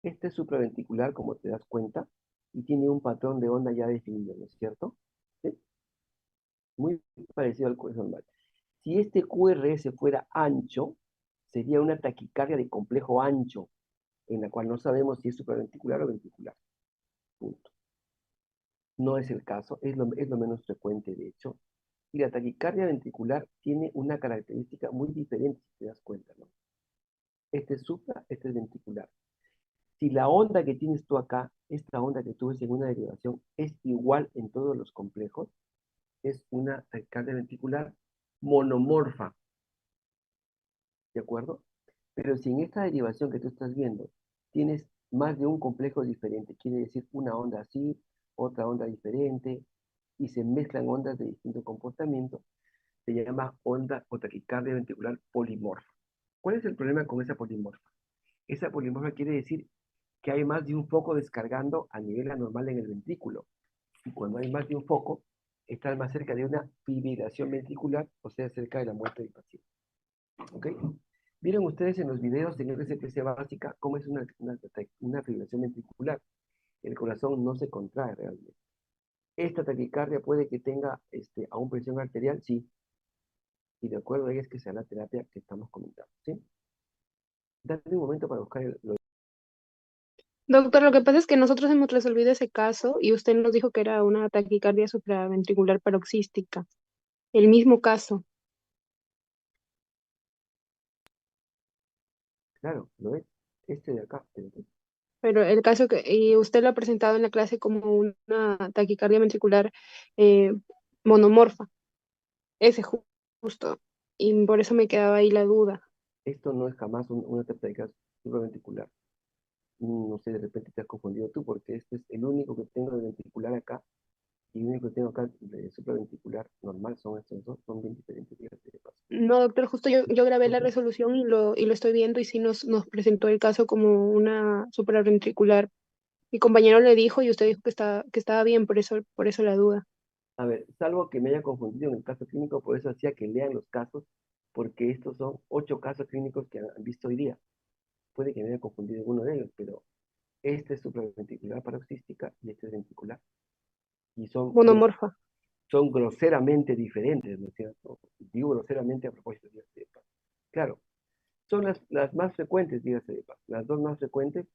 Este es supraventricular, como te das cuenta, y tiene un patrón de onda ya definido, ¿no es cierto? ¿Sí? Muy parecido al QRS normal. Si este QRS fuera ancho, sería una taquicardia de complejo ancho, en la cual no sabemos si es supraventricular o ventricular. Punto. No es el caso, es lo menos frecuente, de hecho. Y la taquicardia ventricular tiene una característica muy diferente, si te das cuenta, ¿no? Este es supra, este es ventricular. Si la onda que tienes tú acá, esta onda que tú ves en una derivación, es igual en todos los complejos, es una taquicardia ventricular monomorfa, ¿de acuerdo? Pero si en esta derivación que tú estás viendo tienes más de un complejo diferente, quiere decir una onda así, otra onda diferente, y se mezclan ondas de distinto comportamiento, se llama onda o taquicardia ventricular polimorfa. ¿Cuál es el problema con esa polimorfa? Esa polimorfa quiere decir que hay más de un foco descargando a nivel anormal en el ventrículo. Y cuando hay más de un foco, estás más cerca de una fibrilación ventricular, o sea, cerca de la muerte del paciente. ¿Ok? ¿Vieron ustedes en los videos de RCPC básica cómo es una fibrilación ventricular? El corazón no se contrae realmente. ¿Esta taquicardia puede que tenga aún presión arterial? Sí. Y de acuerdo a ella es que sea la terapia que estamos comentando. ¿Sí? Dame un momento para buscar lo. Doctor, lo que pasa es que nosotros hemos resolvido ese caso y usted nos dijo que era una taquicardia supraventricular paroxística. El mismo caso. Claro, lo es. Este de acá. Espérate. Pero el caso que, y usted lo ha presentado en la clase como una taquicardia ventricular eh, monomorfa, ese justo. Y por eso me quedaba ahí la duda. Esto no es jamás una taquicardia supraventricular. No sé, de repente te has confundido tú, porque este es el único que tengo de ventricular acá y el único que tengo acá de supraventricular normal son estos dos, son bien diferentes, fíjate de paso. No, doctor, justo yo grabé la Ujú. resolución y lo estoy viendo y sí nos presentó el caso como una supraventricular. Mi compañero le dijo y usted dijo que estaba bien, por eso la duda. A ver, salvo que me haya confundido en el caso clínico, por eso hacía que lean los casos, porque estos son 8 casos clínicos que han visto hoy día. Puede que me haya confundido en uno de ellos, pero este es supraventricular paroxística y este es ventricular. Y Monomorfa. son groseramente diferentes, ¿no es cierto? Digo groseramente a propósito, dígase de paso. Claro, son las más frecuentes, dígase de paso, las dos más frecuentes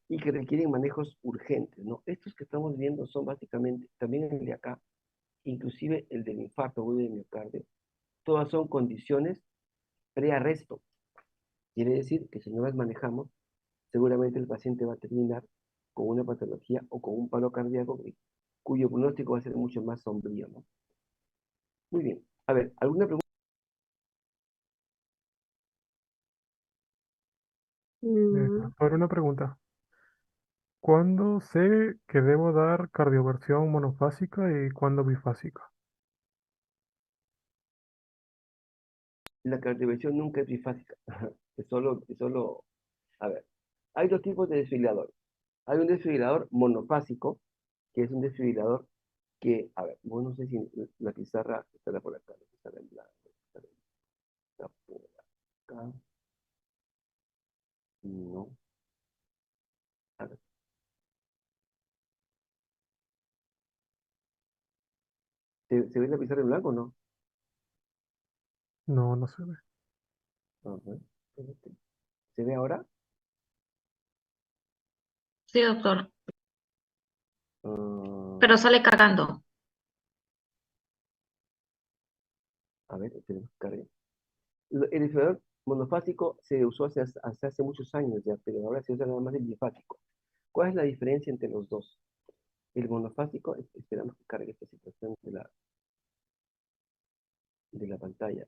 y que requieren manejos urgentes, ¿no? Estos que estamos viendo son básicamente, también el de acá, inclusive el del infarto agudo de miocardio, todas son condiciones prearresto. Quiere decir que si no las manejamos, seguramente el paciente va a terminar con una patología o con un paro cardíaco cuyo pronóstico va a ser mucho más sombrío, ¿no? Muy bien. A ver, ¿alguna pregunta? Mm, Doctor, una pregunta. ¿Cuándo sé que debo dar cardioversión monofásica y cuándo bifásica? La cardioversión nunca es bifásica. Es solo, a ver, hay dos tipos de desfibriladores. Hay un desfibrilador monofásico, que es un desfibrilador que, a ver, bueno, no sé si la pizarra estará por acá, la pizarra en blanco, está por acá, no, a ver, ¿se ve la pizarra en blanco o no? No, no se ve. A ver, espérate. ¿Se ve ahora? Sí, doctor, Ah, pero sale cagando. a ver, tenemos que cargar. El desfibrilador monofásico se usó hasta hace muchos años ya, pero ahora se usa nada más el bifásico. ¿Cuál es la diferencia entre los dos? El monofásico, esperamos que cargue esta situación de la pantalla.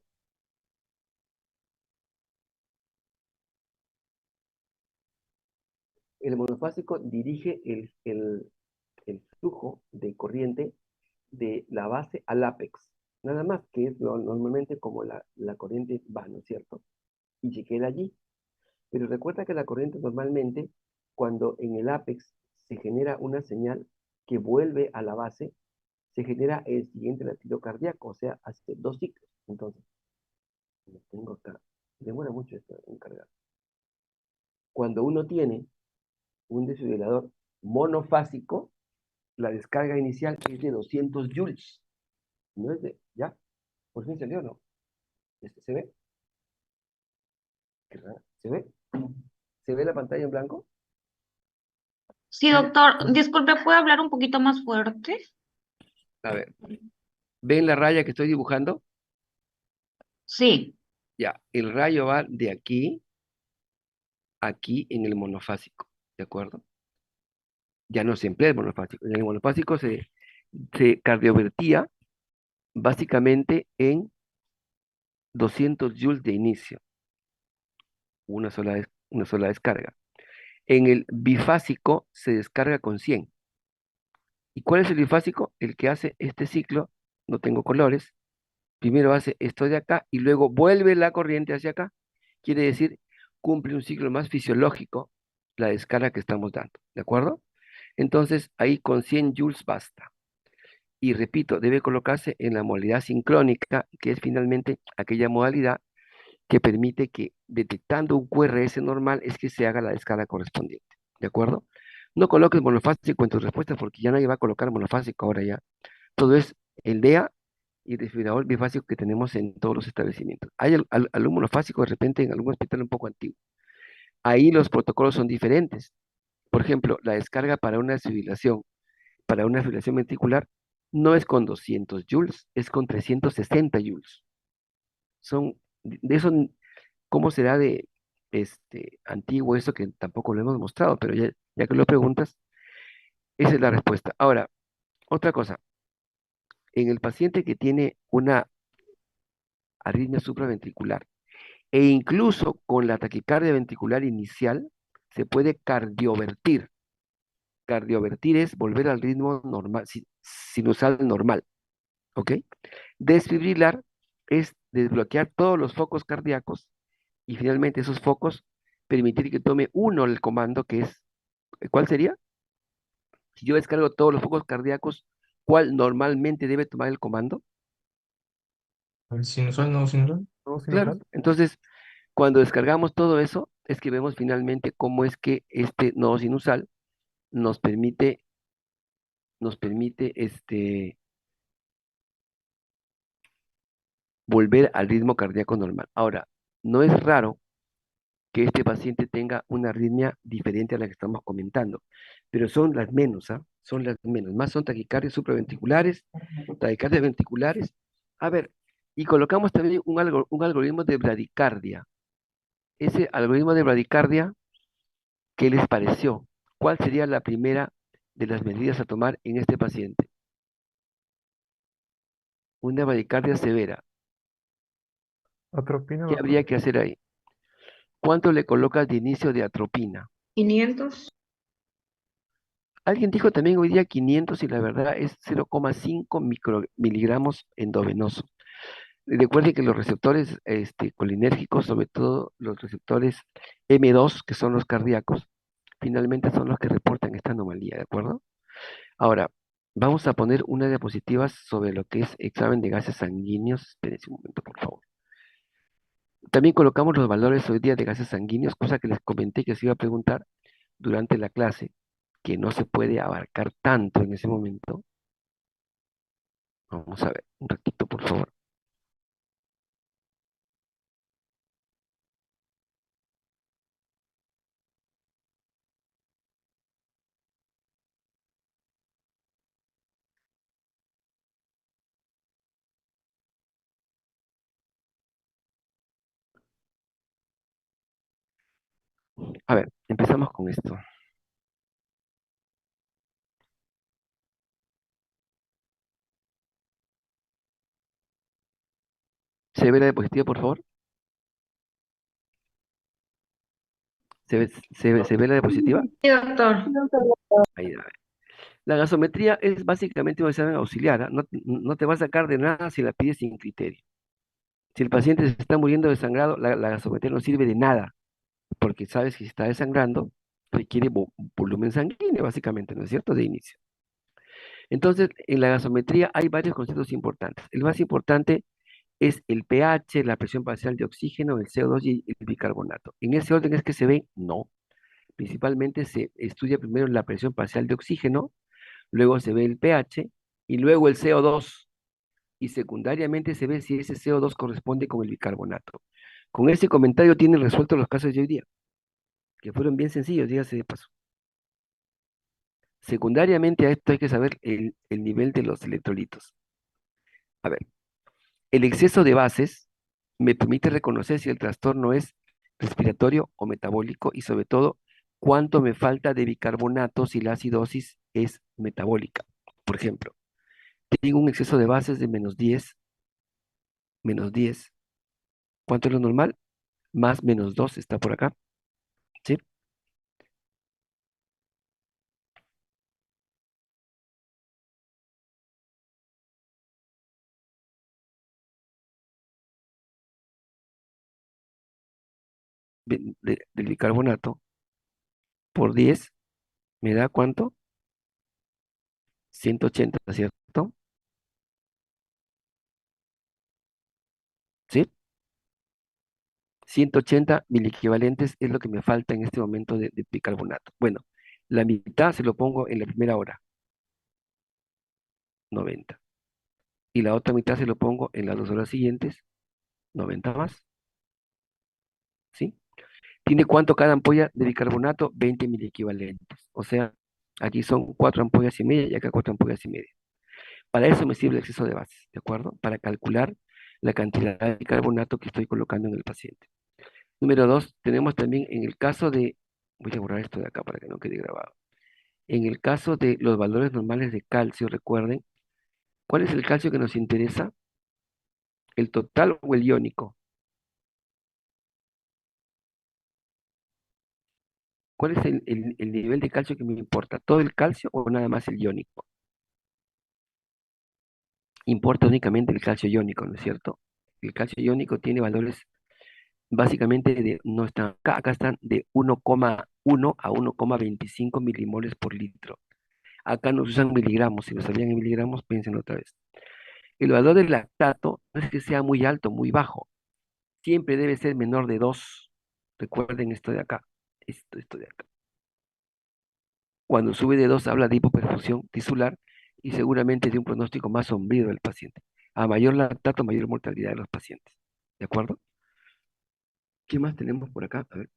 El monofásico dirige el flujo de corriente de la base al ápex. Nada más que es normalmente como la corriente va, ¿no es cierto? Y se queda allí. Pero recuerda que la corriente normalmente, cuando en el ápex se genera una señal que vuelve a la base, se genera el siguiente latido cardíaco, o sea, hace 2 ciclos. Entonces, lo tengo acá. Demora mucho esto en cargar. Cuando uno tiene un desfibrilador monofásico, la descarga inicial es de 200 joules. No es de, ya, por fin salió, ¿no? ¿Se ve? Qué raro. ¿Se ve? ¿Se ve la pantalla en blanco? Sí, doctor. Disculpe, ¿puede hablar un poquito más fuerte? A ver, ¿ven la raya que estoy dibujando? Sí. Ya, el rayo va de aquí a aquí en el monofásico, ¿de acuerdo? Ya no se emplea el monofásico. En el monofásico se cardiovertía básicamente en 200 joules de inicio, una sola descarga. En el bifásico se descarga con 100. ¿Y cuál es el bifásico? El que hace este ciclo, no tengo colores, primero hace esto de acá y luego vuelve la corriente hacia acá. Quiere decir, cumple un ciclo más fisiológico la descarga que estamos dando, ¿de acuerdo? Entonces, ahí con 100 joules basta. Y repito, debe colocarse en la modalidad sincrónica, que es finalmente aquella modalidad que permite que detectando un QRS normal es que se haga la descarga correspondiente, ¿de acuerdo? No coloques monofásico en tus respuestas porque ya nadie va a colocar monofásico ahora ya. Todo es el DEA y el desfibrilador bifásico que tenemos en todos los establecimientos. Hay algún monofásico de repente en algún hospital un poco antiguo. Ahí los protocolos son diferentes. Por ejemplo, la descarga para una fibrilación ventricular, no es con 200 joules, es con 360 joules. Son, de eso, ¿cómo será de antiguo eso que tampoco lo hemos mostrado? Pero ya que lo preguntas, esa es la respuesta. Ahora, otra cosa, en el paciente que tiene una arritmia supraventricular e incluso con la taquicardia ventricular inicial, se puede cardiovertir. Cardiovertir es volver al ritmo normal, sinusal normal, ¿ok? Desfibrilar es desbloquear todos los focos cardíacos y finalmente esos focos permitir que tome uno el comando que es, ¿cuál sería? Si yo descargo todos los focos cardíacos, ¿cuál normalmente debe tomar el comando? ¿El sinusal, no sinusal? ¿No Claro. sinusal? Entonces, cuando descargamos todo eso, es que vemos finalmente cómo es que este nodo sinusal nos permite, volver al ritmo cardíaco normal. Ahora, no es raro que este paciente tenga una arritmia diferente a la que estamos comentando, pero son las menos, ¿ah? Son las menos. Más son taquicardias supraventriculares, taquicardias ventriculares. A ver, y colocamos también un algoritmo de bradicardia. Ese algoritmo de bradicardia, ¿qué les pareció? ¿Cuál sería la primera de las medidas a tomar en este paciente? Una bradicardia severa. Atropina, ¿Qué doctor. habría que hacer ahí? ¿Cuánto le colocas de inicio de atropina? 500. Alguien dijo también hoy día 500 y la verdad es 0,5 miligramos endovenoso. Recuerden que los receptores colinérgicos, sobre todo los receptores M2, que son los cardíacos, finalmente son los que reportan esta anomalía, ¿de acuerdo? Ahora, vamos a poner una diapositiva sobre lo que es examen de gases sanguíneos. Espérense un momento, por favor. También colocamos los valores hoy día de gases sanguíneos, cosa que les comenté que se iba a preguntar durante la clase, que no se puede abarcar tanto en ese momento. Vamos a ver, un ratito, por favor. A ver, empezamos con esto. ¿Se ve la diapositiva, por favor? ¿Se ve la diapositiva? Sí, doctor. Ahí, a ver. La gasometría es básicamente un examen auxiliar, ¿ah? No te va a sacar de nada si la pides sin criterio. Si el paciente se está muriendo de sangrado, la gasometría no sirve de nada, porque sabes que si está desangrando, requiere volumen sanguíneo, básicamente, ¿no es cierto? De inicio. Entonces, en la gasometría hay varios conceptos importantes. El más importante es el pH, la presión parcial de oxígeno, el CO2 y el bicarbonato. ¿En ese orden es que se ven? No. Principalmente se estudia primero la presión parcial de oxígeno, luego se ve el pH y luego el CO2. Y secundariamente se ve si ese CO2 corresponde con el bicarbonato. Con ese comentario tienen resueltos los casos de hoy día, que fueron bien sencillos, dígase de paso. Secundariamente a esto hay que saber el nivel de los electrolitos. A ver, el exceso de bases me permite reconocer si el trastorno es respiratorio o metabólico y sobre todo cuánto me falta de bicarbonato si la acidosis es metabólica. Por ejemplo, tengo un exceso de bases de menos 10. ¿Cuánto es lo normal? Más menos 2 está por acá, ¿sí? Del bicarbonato por 10 me da ¿cuánto? 180, ¿cierto? ¿Sí? 180 miliequivalentes es lo que me falta en este momento de bicarbonato. Bueno, la mitad se lo pongo en la primera hora, 90. Y la otra mitad se lo pongo en las 2 horas siguientes, 90 más. ¿Sí? ¿Tiene cuánto cada ampolla de bicarbonato? 20 miliequivalentes. O sea, aquí son 4 ampollas y media y acá 4 ampollas y media. Para eso me sirve el exceso de bases, ¿de acuerdo? Para calcular la cantidad de bicarbonato que estoy colocando en el paciente. Número 2, tenemos también en el caso de, voy a borrar esto de acá para que no quede grabado. En el caso de los valores normales de calcio, recuerden, ¿cuál es el calcio que nos interesa? ¿El total o el iónico? ¿Cuál es el nivel de calcio que me importa? ¿Todo el calcio o nada más el iónico? Importa únicamente el calcio iónico, ¿no es cierto? El calcio iónico tiene valores básicamente no están acá, acá están de 1,1 a 1,25 milimoles por litro. Acá nos usan miligramos, si lo sabían en miligramos, piensen otra vez. El valor del lactato no es que sea muy alto, muy bajo, siempre debe ser menor de 2. Recuerden esto de acá, esto de acá. Cuando sube de 2 habla de hipoperfusión tisular y seguramente de un pronóstico más sombrío del paciente. A mayor lactato, mayor mortalidad de los pacientes. ¿De acuerdo? ¿Qué más tenemos por acá? A ver.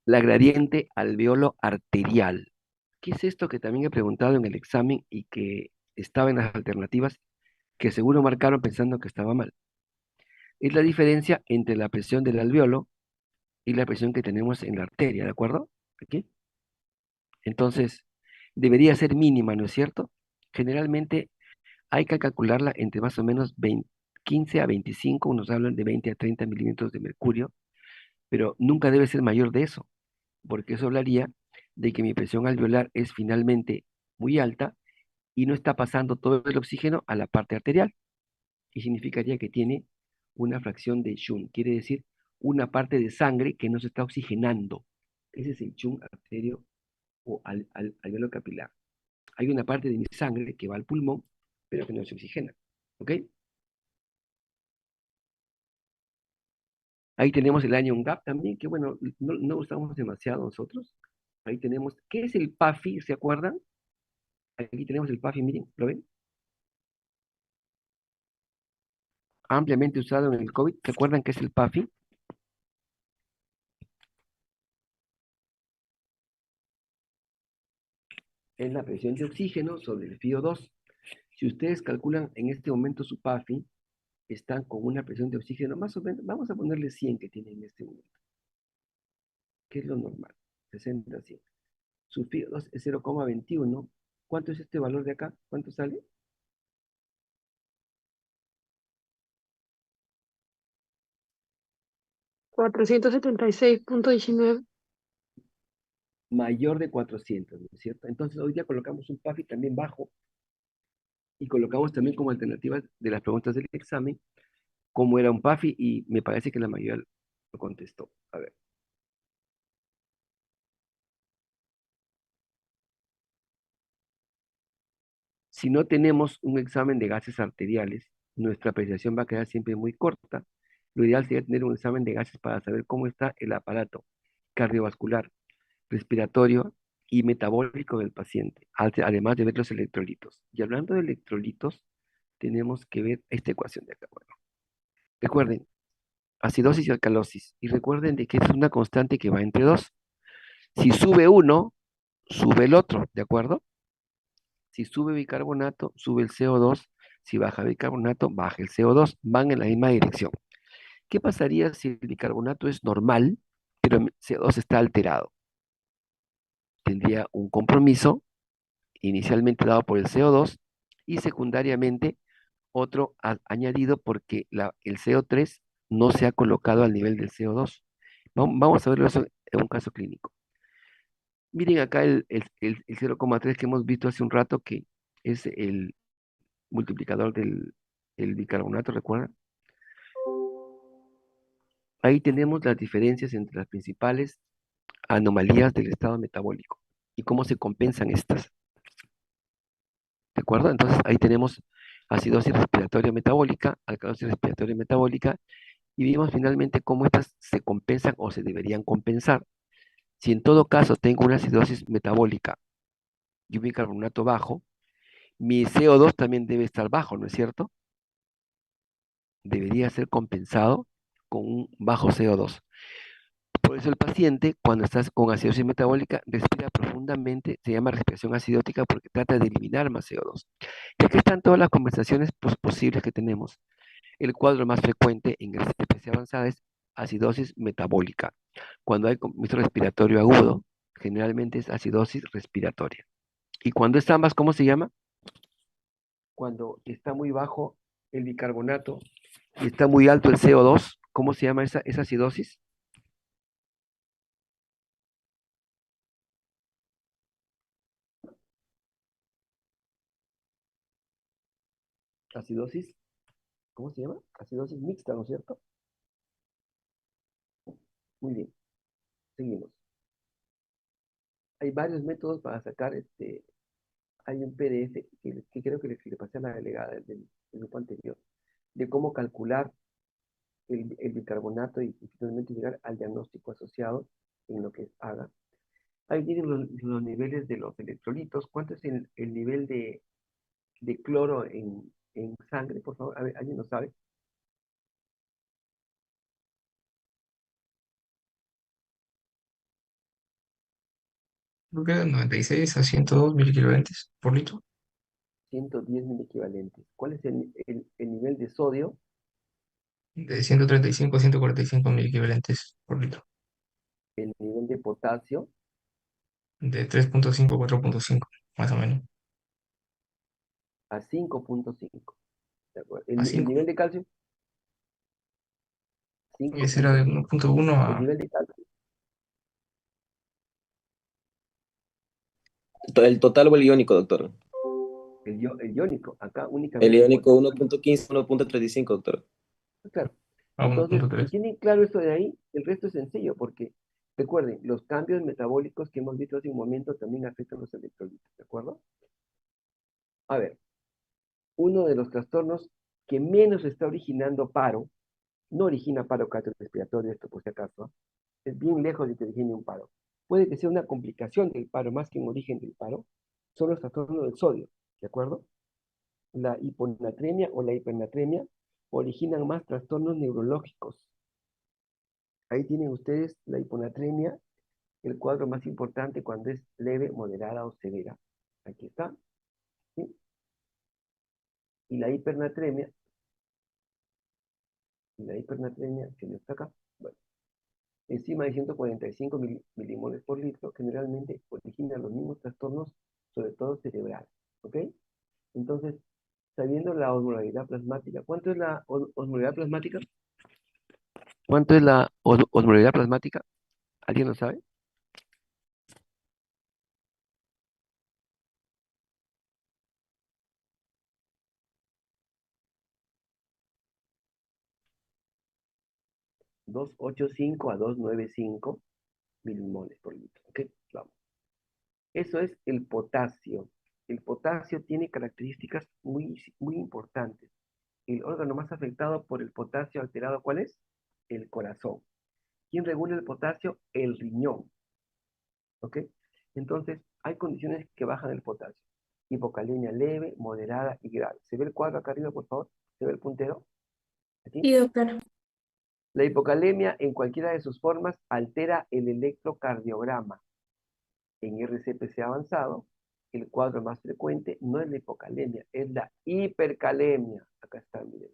La gradiente alveolo arterial. ¿Qué es esto que también he preguntado en el examen y que estaba en las alternativas que seguro marcaron pensando que estaba mal? Es la diferencia entre la presión del alveolo y la presión que tenemos en la arteria, ¿de acuerdo? Aquí. Entonces, debería ser mínima, ¿no es cierto? Generalmente hay que calcularla entre más o menos 15 a 25, unos hablan de 20 a 30 milímetros de mercurio, pero nunca debe ser mayor de eso, porque eso hablaría de que mi presión alveolar es finalmente muy alta y no está pasando todo el oxígeno a la parte arterial, y significaría que tiene una fracción de Shunt, quiere decir una parte de sangre que no se está oxigenando. Ese es el Shunt arterio o alveolo capilar. Hay una parte de mi sangre que va al pulmón, pero que no se oxigena. ¿Ok? Ahí tenemos el anion gap también, que bueno, no usamos demasiado nosotros. Ahí tenemos, ¿qué es el PAFI? ¿Se acuerdan? Aquí tenemos el PAFI, miren, ¿lo ven? Ampliamente usado en el COVID. ¿Se acuerdan qué es el PAFI? Es la presión de oxígeno sobre el FiO2. Si ustedes calculan en este momento su PAFI, están con una presión de oxígeno más o menos, vamos a ponerle 100 que tienen en este momento, que es lo normal, 60 a 100. Su FiO2 es 0,21. ¿Cuánto es este valor de acá? ¿Cuánto sale? 476,19. Mayor de 400, ¿no es cierto? Entonces hoy día colocamos un PAFI también bajo y colocamos también como alternativa de las preguntas del examen cómo era un PAFI y me parece que la mayoría lo contestó. A ver. Si no tenemos un examen de gases arteriales, nuestra apreciación va a quedar siempre muy corta Lo ideal sería tener un examen de gases para saber cómo está el aparato cardiovascular, respiratorio y metabólico del paciente, además de ver los electrolitos. Y hablando de electrolitos, tenemos que ver esta ecuación de acá. Bueno, recuerden, acidosis y alcalosis. Y recuerden de que es una constante que va entre dos. Si sube uno, sube el otro, ¿de acuerdo? Si sube bicarbonato, sube el CO2. Si baja bicarbonato, baja el CO2. Van en la misma dirección. ¿Qué pasaría si el bicarbonato es normal, pero el CO2 está alterado? Tendría un compromiso inicialmente dado por el CO2 y secundariamente otro añadido porque el CO3 no se ha colocado al nivel del CO2. Vamos a verlo eso en un caso clínico. Miren acá el 0,3 que hemos visto hace un rato, que es el multiplicador del bicarbonato, ¿recuerdan? Ahí tenemos las diferencias entre las principales anomalías del estado metabólico y cómo se compensan estas. ¿De acuerdo? Entonces ahí tenemos acidosis respiratoria metabólica, alcalosis respiratoria metabólica, y vimos finalmente cómo estas se compensan o se deberían compensar. Si en todo caso tengo una acidosis metabólica y un bicarbonato bajo, mi CO2 también debe estar bajo, ¿no es cierto? Debería ser compensado con un bajo CO2. Por eso el paciente, cuando estás con acidosis metabólica, respira profundamente, se llama respiración acidótica porque trata de eliminar más CO2. Y aquí están todas las conversaciones posibles que tenemos. El cuadro más frecuente en grasa especie avanzada es acidosis metabólica. Cuando hay compromiso respiratorio agudo, generalmente es acidosis respiratoria. Y cuando es ambas, ¿cómo se llama? Cuando está muy bajo el bicarbonato y está muy alto el CO2, ¿cómo se llama esa acidosis? Acidosis, ¿cómo se llama? Acidosis mixta, ¿no es cierto? Muy bien, seguimos. Hay varios métodos para sacar hay un PDF que creo que le pasé a la delegada del grupo anterior, de cómo calcular el bicarbonato y finalmente llegar al diagnóstico asociado en lo que haga. Ahí tienen los niveles de los electrolitos. ¿Cuánto es el nivel de cloro en sangre, por favor? A ver, ¿alguien lo sabe? Creo que de 96 a 102 miliquivalentes por litro. 110 mil equivalentes. ¿Cuál es el nivel de sodio? De 135 a 145 miliquivalentes por litro. El nivel de potasio De 3,5 a 4,5 más o menos. a 5,5. ¿De acuerdo? A El 5. nivel de calcio, Ese era de 5,5. 1,1 El a... nivel de calcio, El total o el iónico, doctor. el iónico, acá El únicamente iónico potasio. 1.15, 1.35, doctor. Claro. a Entonces, si 1,3. tienen claro esto de ahí, el resto es sencillo, porque recuerden, los cambios metabólicos que hemos visto hace un momento también afectan los electrolitos, ¿de acuerdo? A ver, uno de los trastornos que menos está originando paro, no origina paro cardiorrespiratorio, esto por si acaso, ¿ah? Es bien lejos de que origine un paro. Puede que sea una complicación del paro más que un origen del paro, son los trastornos del sodio, ¿de acuerdo? La hiponatremia o la hipernatremia originan más trastornos neurológicos. Ahí tienen ustedes la hiponatremia, el cuadro más importante cuando es leve, moderada o severa. Aquí está. ¿Sí? Y la hipernatremia, que no está acá, bueno, encima de 145 milimoles por litro, generalmente origina los mismos trastornos, sobre todo cerebrales. ¿Ok? Entonces, sabiendo la osmolaridad plasmática, ¿cuánto es la osmolaridad plasmática? ¿Cuánto es la osmolaridad plasmática? ¿Alguien lo sabe? 285 a 295 milimoles por litro. ¿Ok? Vamos. Eso es el potasio. El potasio tiene características muy, muy importantes. el órgano más afectado por el potasio alterado, ¿cuál es? El corazón. ¿Quién regula el potasio? El riñón. ¿Ok? Entonces, hay condiciones que bajan el potasio. Hipocalemia leve, moderada y grave. ¿Se ve el cuadro acá arriba, por favor? ¿Se ve el puntero? ¿Aquí? Sí, doctor. La hipocalemia, en cualquiera de sus formas, altera el electrocardiograma. En RCPC avanzado, el cuadro más frecuente no es la hipocalemia, es la hipercalemia. Acá está, miren.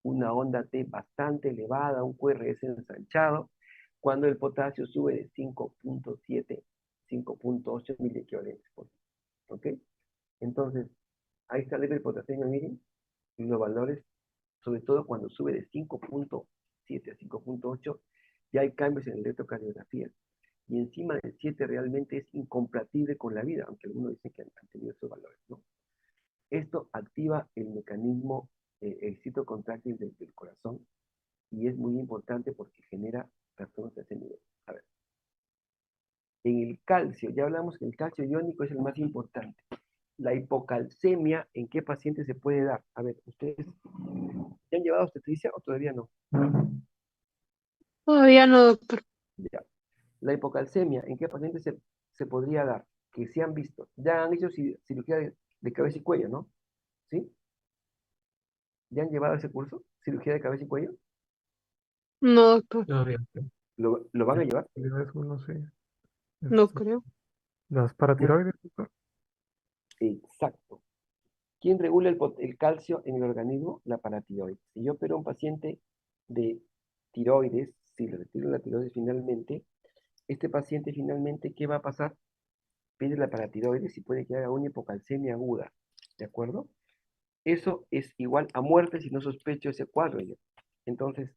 Una onda T bastante elevada, un QRS ensanchado, cuando el potasio sube de 5.7, 5.8 miliequivalentes por litro. ¿Ok? Entonces, ahí está el hiperpotasemia, miren, y los valores, sobre todo cuando sube de 5.7 a 5.8, ya hay cambios en la electrocardiografía. Y encima del 7 realmente es incompatible con la vida, aunque algunos dicen que han tenido esos valores, ¿no? Esto activa el mecanismo excito contráctil del corazón y es muy importante porque genera trastornos de ese nivel. A ver. En el calcio, ya hablamos que el calcio iónico es el más importante. La hipocalcemia, ¿en qué paciente se puede dar? A ver, ¿ustedes ya han llevado obstetricia o todavía no? Todavía no, doctor. Ya. La hipocalcemia, ¿en qué paciente se podría dar? Que se han visto. Ya han hecho cirugía de cabeza y cuello, ¿no? ¿Sí? ¿Ya han llevado ese curso? ¿Cirugía de cabeza y cuello? No, doctor. Todavía. ¿Lo van a llevar? Es uno, sí. No Este, creo. las Bueno, paratiroides, doctor. exacto. ¿Quién regula el calcio en el organismo? La paratiroides. Si yo opero a un paciente de tiroides, si le retiro la tiroides finalmente, este paciente finalmente, ¿qué va a pasar? Pide la paratiroides y puede que haga una hipocalcemia aguda. ¿De acuerdo? Eso es igual a muerte si no sospecho ese cuadro. ¿Ya? Entonces,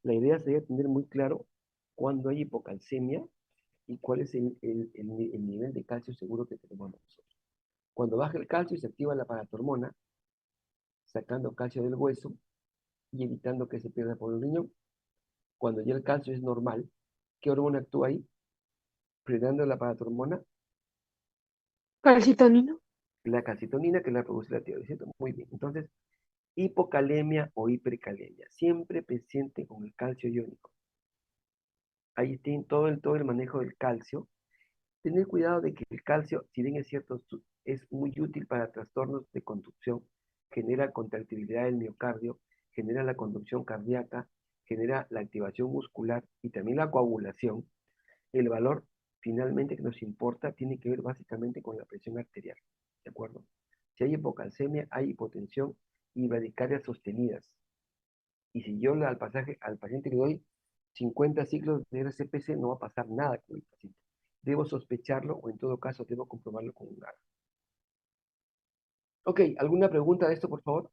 la idea sería tener muy claro cuándo hay hipocalcemia y cuál es el nivel de calcio seguro que tenemos nosotros. Cuando baja el calcio se activa la paratormona, sacando calcio del hueso y evitando que se pierda por el riñón. Cuando ya el calcio es normal, ¿qué hormona actúa ahí? Frenando la paratormona, Calcitonino. la calcitonina que la produce la tiroides, ¿cierto? Muy bien. Entonces, hipocalemia o hipercalemia, siempre presente con el calcio iónico. Ahí tiene todo el manejo del calcio. Tener cuidado de que el calcio, si bien es cierto, es muy útil para trastornos de conducción, genera contractibilidad del miocardio, genera la conducción cardíaca, genera la activación muscular y también la coagulación. El valor finalmente que nos importa tiene que ver básicamente con la presión arterial, ¿de acuerdo? Si hay hipocalcemia, hay hipotensión y bradicarias sostenidas. Y si yo al paciente le doy 50 ciclos de RCPC, no va a pasar nada con el paciente. Debo sospecharlo o en todo caso debo comprobarlo con un ARA. Ok, ¿alguna pregunta de esto, por favor?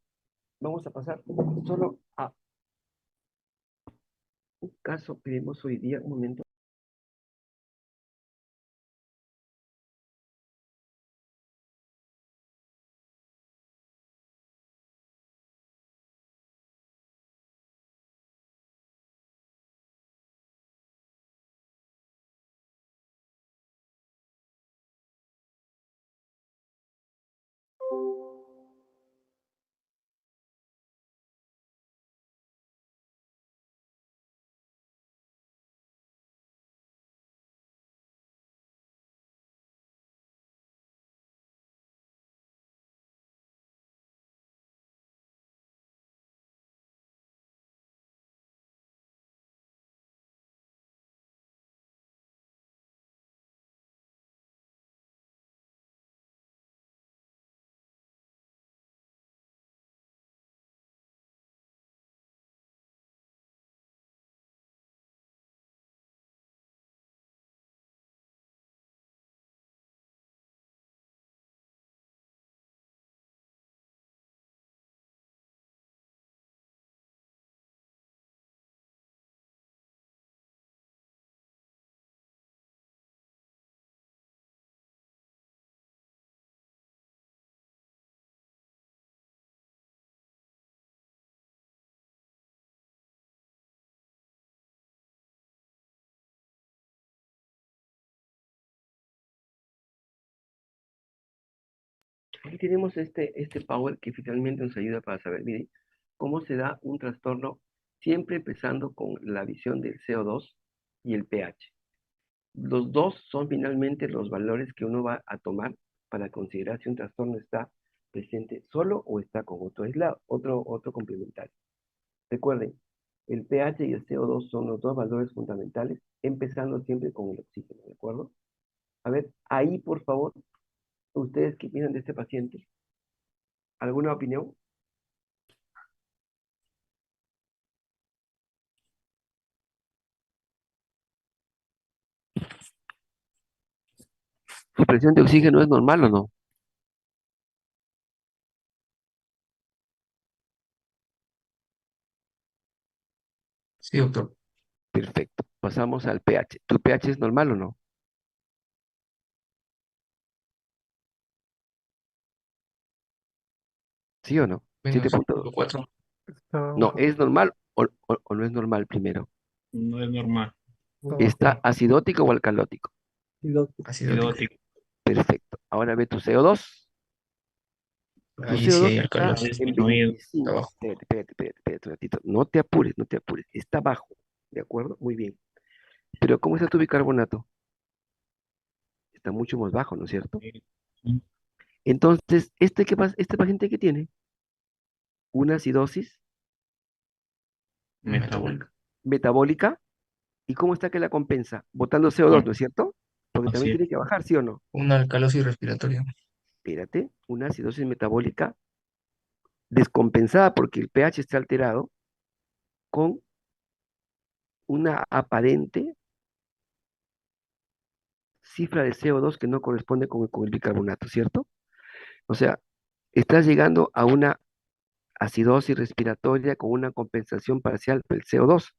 Vamos a pasar solo a un caso que vemos hoy día. Un momento. Aquí tenemos este power que finalmente nos ayuda para saber, miren, cómo se da un trastorno, siempre empezando con la visión del CO2 y el pH. Los dos son finalmente los valores que uno va a tomar para considerar si un trastorno está presente solo o está con otro aislado, otro complementario. Recuerden, el pH y el CO2 son los dos valores fundamentales, empezando siempre con el oxígeno, ¿de acuerdo? A ver, ahí por favor, ustedes que piensan de este paciente, ¿alguna opinión? ¿Su presión de oxígeno es normal o no? Sí, doctor. Perfecto. Pasamos al pH. ¿Tu pH es normal o no? ¿Sí o no? Menos 7.2. 4. Está un No, poco, ¿es normal o no es normal primero? No es normal. está ¿Está bajo. acidótico o alcalótico? Acidótico. Acidótico. Perfecto. Ahora ve tu CO2. Tu Ahí sí CO2 hay está Ha alcalosis. en disminuido. Está 25. abajo. Espérate un ratito. No te apures, no te apures. Está bajo. ¿De acuerdo? Muy bien. Pero ¿cómo está tu bicarbonato? Está mucho más bajo, ¿no es cierto? Entonces, ¿este paciente qué tiene? Una acidosis Metabólico. metabólica. ¿Y cómo está que la compensa? Botando CO2, ¿no es cierto? Porque también Así es. tiene que bajar, ¿sí o no? Una alcalosis respiratoria. Espérate, una acidosis metabólica descompensada porque el pH está alterado con una aparente cifra de CO2 que no corresponde con el bicarbonato, ¿cierto? O sea, estás llegando a una acidosis respiratoria con una compensación parcial del CO2.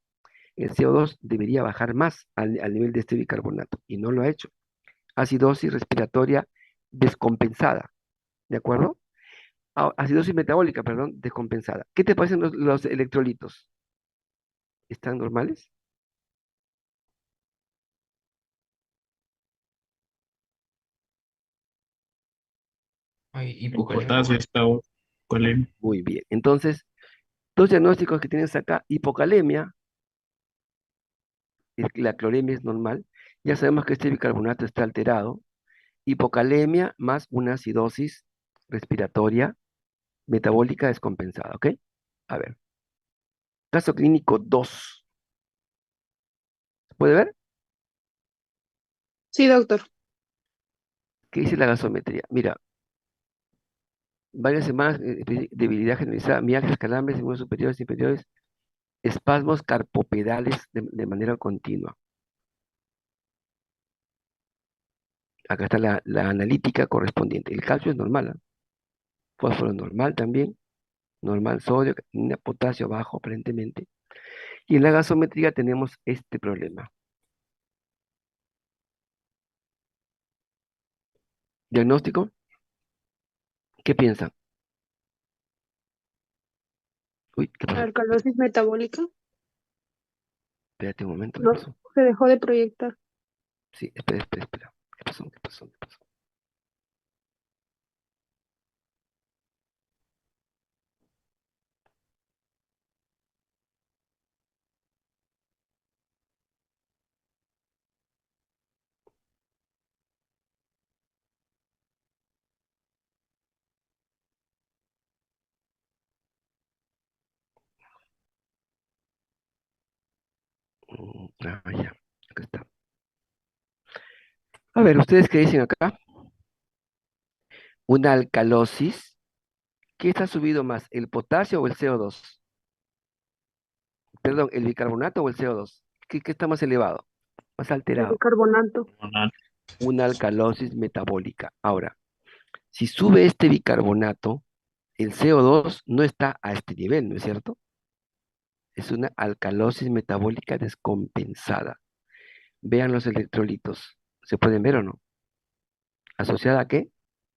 El CO2 debería bajar más al nivel de este bicarbonato y no lo ha hecho. Acidosis respiratoria descompensada, ¿de acuerdo? Acidosis metabólica, perdón, descompensada. ¿Qué te parecen los electrolitos? ¿Están normales? Hay El hipocalemia. potasio está colémico. Muy bien. Entonces, dos diagnósticos que tienes acá, hipocalemia, la cloremia es normal. Ya sabemos que este bicarbonato está alterado. Hipocalemia más una acidosis respiratoria metabólica descompensada, ¿ok? A ver, caso clínico 2. ¿Puede ver? Sí, doctor. ¿Qué dice la gasometría? Mira, varias semanas, debilidad generalizada, mialgias, calambres, signos superiores, inferiores, espasmos carpopedales de manera continua. Acá está la analítica correspondiente. El calcio es normal, ¿ah? Fósforo normal también, normal sodio, potasio bajo aparentemente. Y en la gasometría tenemos este problema. ¿Diagnóstico? ¿Qué piensan? Uy, ¿qué pasó? Alcalosis metabólica. Espérate un momento, ¿qué No, pasó? se dejó de proyectar. Sí, espera. ¿Qué pasó? ¿Qué pasó? ¿Qué pasó? Ya, acá está. A ver, ¿ustedes qué dicen acá? Una alcalosis. ¿Qué está subido más, el potasio o el CO2? Perdón, ¿el bicarbonato o el CO2? ¿Qué está más elevado? Más El alterado. bicarbonato. Hormonal. Una alcalosis metabólica. Ahora, si sube este bicarbonato, el CO2 no está a este nivel, ¿no es cierto? Es una alcalosis metabólica descompensada. Vean los electrolitos. ¿Se pueden ver o no? ¿Asociada a qué?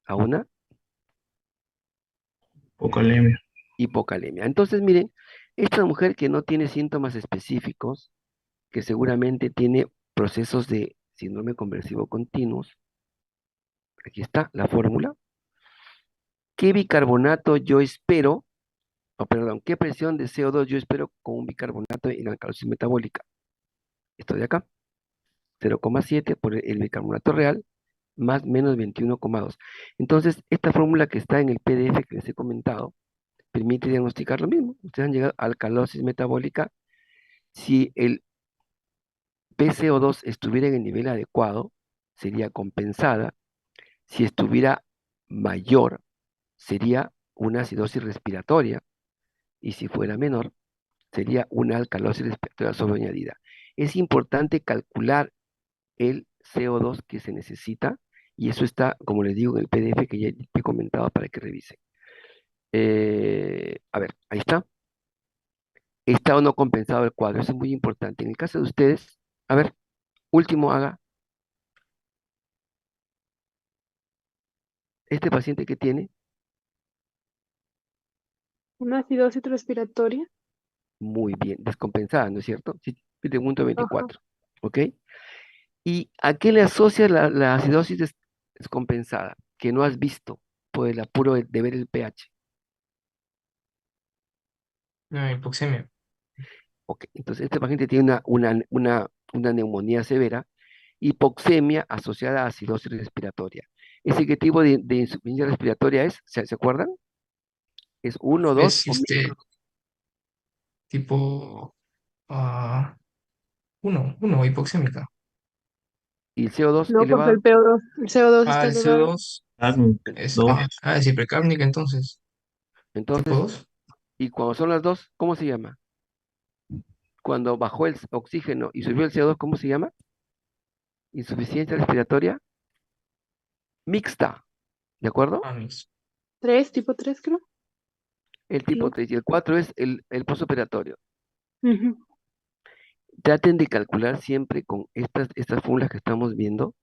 A una Hipocalemia. hipocalemia. Entonces, miren, esta mujer que no tiene síntomas específicos, que seguramente tiene procesos de síndrome conversivo continuos, aquí está la fórmula, ¿Qué bicarbonato yo espero, o perdón, qué presión de CO2 yo espero con un bicarbonato en alcalosis metabólica? Esto de acá, 0,7 por el bicarbonato real, más menos 21,2. Entonces, esta fórmula que está en el PDF que les he comentado, permite diagnosticar lo mismo. Ustedes han llegado a alcalosis metabólica. Si el PCO2 estuviera en el nivel adecuado, sería compensada. Si estuviera mayor, sería una acidosis respiratoria. Y si fuera menor, sería una alcalosis respiratoria sobreañadida. Es importante calcular el CO2 que se necesita y eso está, como les digo, en el PDF que ya he comentado para que revisen. A ver, ahí está. Está o no compensado el cuadro. Eso es muy importante. En el caso de ustedes, a ver, último haga. Este paciente que tiene, Una acidosis respiratoria. muy bien, descompensada, ¿no es cierto? Sí, de punto Ajá. 24, ¿ok? ¿Y a qué le asocia la acidosis descompensada? Que no has visto por el apuro de ver el pH. No, hipoxemia. Ok, entonces este paciente tiene una neumonía severa, hipoxemia asociada a acidosis respiratoria. ¿Ese qué tipo de insuficiencia respiratoria es? ¿Se acuerdan? ¿Es uno, dos Es o mixto? tipo ah, uno, hipoxémica. ¿Y el CO2 No, porque elevado? el CO2 está El elevado. CO2 Hazme es, dos. es hipercárnica entonces. Tipo Entonces, 2. ¿y cuando son las dos, cómo se llama? Cuando bajó el oxígeno y subió el CO2, ¿cómo se llama? Insuficiencia respiratoria mixta, ¿de acuerdo? Tres, tipo 3 creo. El tipo No. 3 y el 4 es el postoperatorio. Ujú. Traten de calcular siempre con estas fórmulas que estamos viendo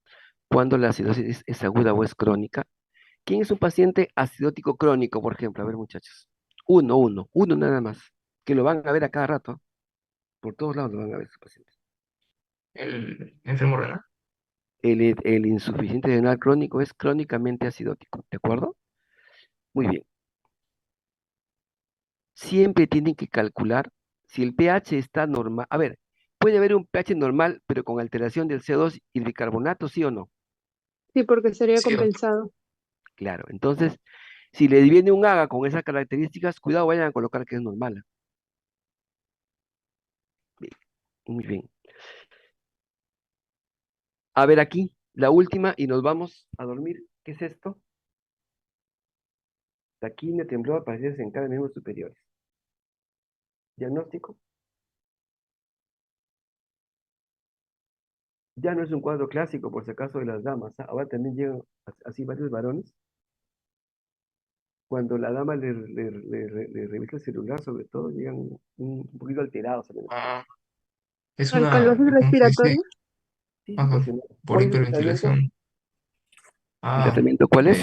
cuando la acidosis es aguda o es crónica. ¿Quién es un paciente acidótico crónico, por ejemplo? A ver, muchachos. Uno nada más. Que lo van a ver a cada rato. Por todos lados lo van a ver, ese paciente. El enfermo renal. El insuficiente renal crónico es crónicamente acidótico, ¿de acuerdo? Muy bien. Siempre tienen que calcular si el pH está normal. A ver, puede haber un pH normal, pero con alteración del CO2 y el bicarbonato, ¿sí o no? Sí, porque sería Sí, doctor. compensado. Claro. Entonces, si le viene un AGA con esas características, cuidado, vayan a colocar que es normal. Bien, muy bien. A ver aquí, la última y nos vamos a dormir. ¿Qué es esto? Taquimia, temblor, apariencias en cada miembro superiores. Diagnóstico. Ya no es un cuadro clásico, por si acaso, de las damas. ¿Ah? Ahora también llegan así varios varones. Cuando la dama le revisa el celular, sobre todo, llegan un poquito alterados. Ah, es Alcalosis ¿cómo se dice? respiratoria. Sí, sí, Ajá, por ¿cuál es el tratamiento? hiperventilación. ¿El Ah, tratamiento cuál es?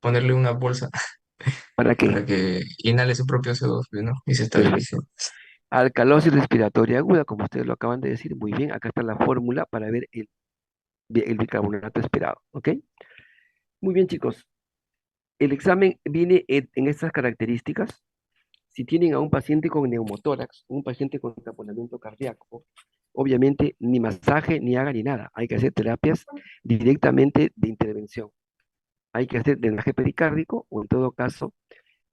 ponerle una bolsa ¿Para qué? para que inhale su propio CO2, pues, ¿no? Y se estabilice. Perfecto. Alcalosis respiratoria aguda, como ustedes lo acaban de decir, muy bien, acá está la fórmula para ver el bicarbonato esperado, ¿ok? Muy bien, chicos. El examen viene en estas características. Si tienen a un paciente con neumotórax, un paciente con taponamiento cardíaco, obviamente ni masaje, ni haga, ni nada. Hay que hacer terapias directamente de intervención. Hay que hacer drenaje pericárdico o en todo caso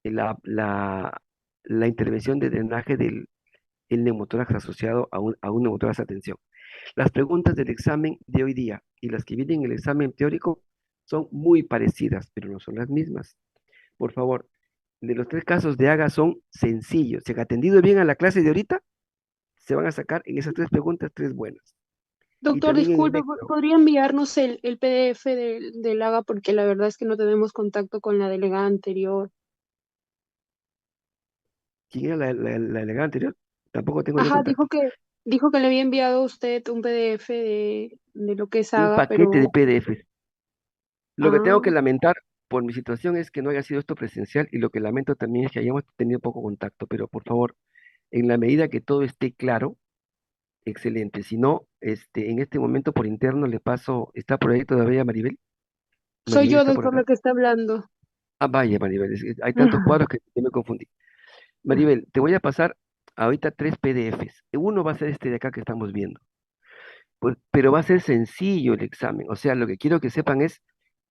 la intervención de drenaje del el neumotórax asociado a un neumotórax de tensión. Las preguntas del examen de hoy día y las que vienen en el examen teórico son muy parecidas, pero no son las mismas. Por favor, de los tres casos de Haga son sencillos. Si han atendido bien a la clase de ahorita, se van a sacar en esas tres preguntas tres buenas. Y Doctor, también en el disculpe, lecto. ¿podría enviarnos el PDF del AGA? Porque la verdad es que no tenemos contacto con la delegada anterior. ¿Quién era la delegada anterior? Tampoco tengo yo Ajá, contacto. dijo que le había enviado a usted un PDF de lo que es Un AGA, paquete de pero... PDF. Lo que tengo Ah, que lamentar por mi situación es que no haya sido esto presencial y lo que lamento también es que hayamos tenido poco contacto, pero por favor, en la medida que todo esté claro, excelente. Si no, en este momento por interno le paso, ¿está por ahí todavía Maribel? soy Maribel yo, está por doctor, acá. la que está hablando. Ah, vaya, Maribel, hay tantos cuadros que yo me confundí. Maribel, te voy a pasar ahorita 3 PDFs. Uno va a ser este de acá que estamos viendo. Pues, pero va a ser sencillo el examen. O sea, lo que quiero que sepan es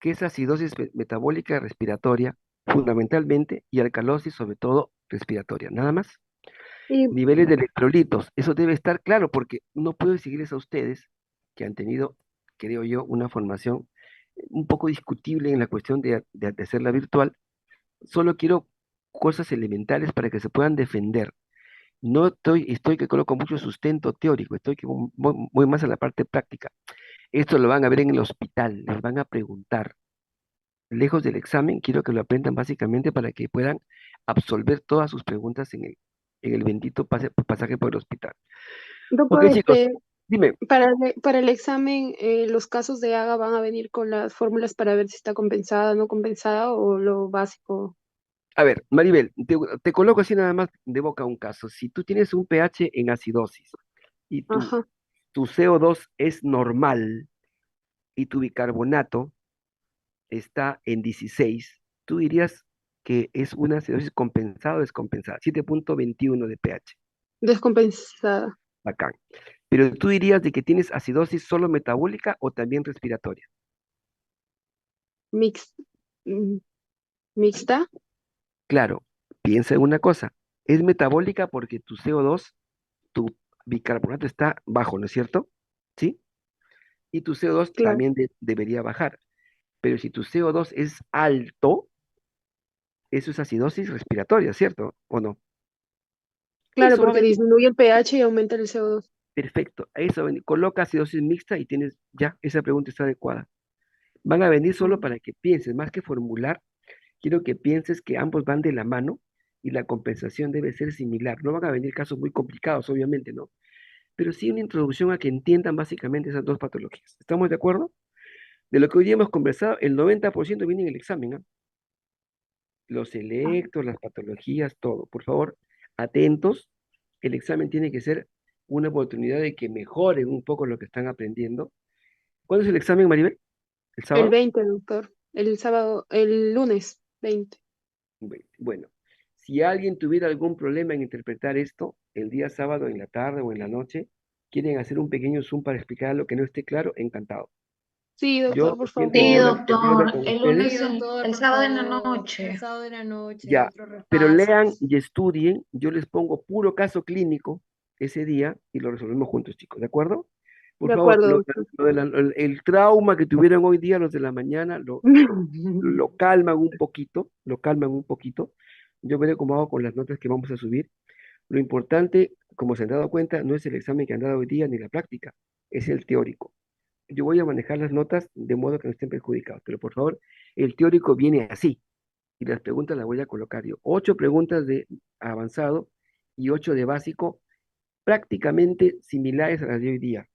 que es acidosis metabólica respiratoria, fundamentalmente, y alcalosis, sobre todo, respiratoria. Nada más. Y Niveles de electrolitos. Eso debe estar claro porque no puedo seguirles a ustedes que han tenido, creo yo, una formación un poco discutible en la cuestión de hacerla virtual. Solo quiero cosas elementales para que se puedan defender. No estoy que coloco mucho sustento teórico, estoy que voy más a la parte práctica. Esto lo van a ver en el hospital, les van a preguntar. Lejos del examen, quiero que lo aprendan básicamente para que puedan absolver todas sus preguntas en el bendito pasaje por el hospital. Ok, doctor, chicos, dime, para el examen, los casos de Haga van a venir con las fórmulas para ver si está compensada, no compensada o lo básico. a ver, Maribel, te coloco así nada más de boca un caso. Si tú tienes un pH en acidosis y Ajá, tu CO2 es normal y tu bicarbonato está en 16, tú dirías que es una acidosis compensada o descompensada, 7.21 de pH, descompensada, bacán. Pero tú dirías de que tienes acidosis solo metabólica o también respiratoria. mix, mm, mixta, Claro, piensa en una cosa, es metabólica porque tu CO2, tu bicarbonato está bajo, ¿no es cierto? ¿Sí? Y tu CO2 claro, también debería bajar. Pero si tu CO2 es alto, eso es acidosis respiratoria, ¿cierto? ¿O no? claro, Eso va a porque venir. disminuye el pH y aumenta el CO2. Perfecto. Eso va a venir. Coloca acidosis mixta y tienes, ya, esa pregunta está adecuada. Van a venir solo para que pienses, más que formular, quiero que pienses que ambos van de la mano y la compensación debe ser similar. No van a venir casos muy complicados, obviamente, ¿no? Pero sí una introducción a que entiendan básicamente esas dos patologías. ¿Estamos de acuerdo? De lo que hoy día hemos conversado, el 90% viene en el examen, ¿ah? Los electros, las patologías, todo. Por favor, atentos. El examen tiene que ser una oportunidad de que mejoren un poco lo que están aprendiendo. ¿Cuándo es el examen, Maribel? ¿El El sábado? 20, doctor. El sábado, el lunes 20. Bueno, si alguien tuviera algún problema en interpretar esto el día sábado en la tarde o en la noche, quieren hacer un pequeño Zoom para explicar lo que no esté claro, encantado. Sí, Yo doctor, por me siento muy Sí, favor. respondible doctor, con el ustedes. lunes, Sí, doctor, el por sábado en la favor, el noche. sábado de la noche, Ya, otro pero repaso. lean y estudien. Yo les pongo puro caso clínico ese día y lo resolvemos juntos, chicos, ¿de acuerdo? Por De favor, acuerdo, doctor. el trauma que tuvieron hoy día los de la mañana lo calman un poquito, lo calman un poquito. Yo veré cómo hago con las notas que vamos a subir. Lo importante, como se han dado cuenta, no es el examen que han dado hoy día ni la práctica, es el teórico. Yo voy a manejar las notas de modo que no estén perjudicados, pero por favor, el teórico viene así y las preguntas las voy a colocar yo. 8 preguntas de avanzado y 8 de básico, prácticamente similares a las de hoy día.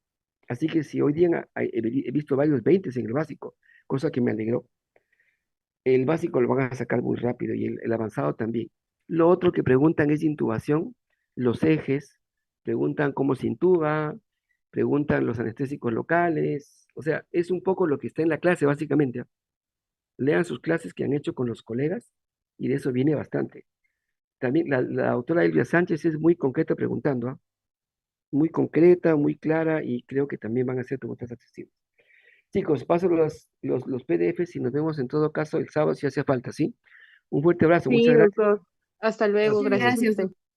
Así que si hoy día he visto varios 20 en el básico, cosa que me alegró, el básico lo van a sacar muy rápido y el avanzado también. Lo otro que preguntan es de intubación, los ejes, preguntan cómo se intuba, preguntan los anestésicos locales, o sea, es un poco lo que está en la clase básicamente, ¿ah? Lean sus clases que han hecho con los colegas y de eso viene bastante. También la doctora Elvia Sánchez es muy concreta preguntando, ¿ah? Muy concreta, muy clara y creo que también van a ser preguntas accesibles. Chicos, paso los PDFs y nos vemos en todo caso el sábado si hace falta, ¿sí? Un fuerte abrazo, Sí, muchas gracias. doctor. Hasta luego. Muchas Gracias a gracias, usted. doctor.